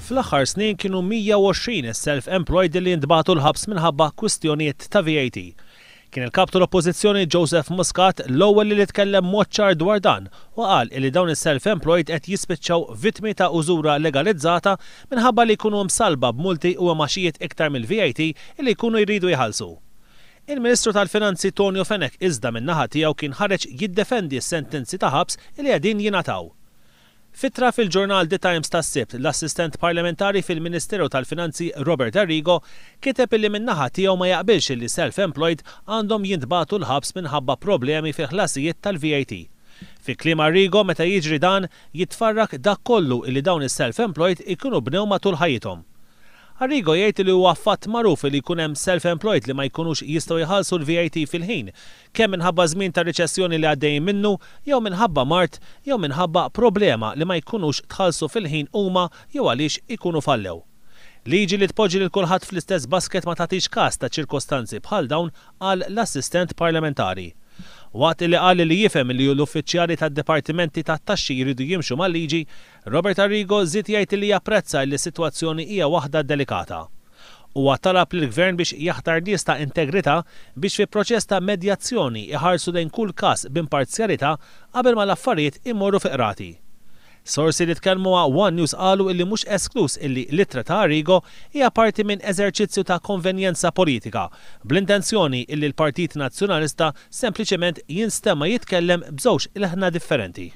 Fl-aħħar snin kienu 120 is-self-employed li ntbagħtu l-ħabs minħabba kwistjonijiet ta' VAT. Kien il-kap tal-Oppożizzjoni Joseph Muscat l-ewwel li tkellem mod ċar dwar dan u qal li dawn is-self-employed qed jispiċċaw vittmi ta' użura legalizzata minħabba li jkunu msalba b'multi u għamaxijiet iktar mill-VAT li jkunu jridu jħallsu. Il-Ministru tal-Finanzi Tonio Fenech iżda min-naħa tiegħu kien ħareġ jiddefendi s-sentenzi ta' ħabs li qegħdin jingħataw. Fittra fil-ġurnal The Times tas-Sibt, l-assistent parlamentari fil-Ministeru tal-Finanzi Robert Arrigo kiteb li min-naħa tiegħu ma jaqbilx li self-employed għandhom jintbagħtu l-ħabs minħabba problemi fil-ħlasijiet tal-VAT. Fi kliem Arrigo meta jiġri dan jitfarrak dak kollu li dawn is-self-employed ikunu bnew matul ħajjithom. Arrigo jgħid li huwa fatt magħruf li jkun hemm self-employed li ma jkunux jistgħu jħallsu l-VAT fil-ħin, kemm minħabba żmien ta' riċessjoni li għaddejjin minnu, jew minħabba mart, jew minħabba problema li ma jkunux tħallsu fil-ħin huma jew għaliex ikunu fallew. Liġi li tpoġġi lil kulħadd fl-istess basket ma tagħtix każ ta' ċirkostanzi bħal dawn qal l-assistent parlamentari. Waqt li qal li jifhem li l-uffiċjali tad-dipartimenti tat-taxxi jridu jimxu mal-liġi, Robert Arrigo żied jgħid li japprezza li s-sitwazzjoni hija waħda delikata. Huwa talab lill-Gvern biex jaħtar nies ta' integrità biex fi proċess ta' medjazzjoni iħarsu lejn kull każ b'imparzjalità qabel ma l-affarijiet immorru fi qrati. Sorsi li tkellmu ma' One News qalu illi mhux esklus illi l-ittra ta' Arrigo hija parti minn eżerċizzju ta' konvenjenza politika bl-intenzjoni illi l-Partit Nazzjonalista sempliċement jinstema' jitkellem b'żewġ ilħna differenti.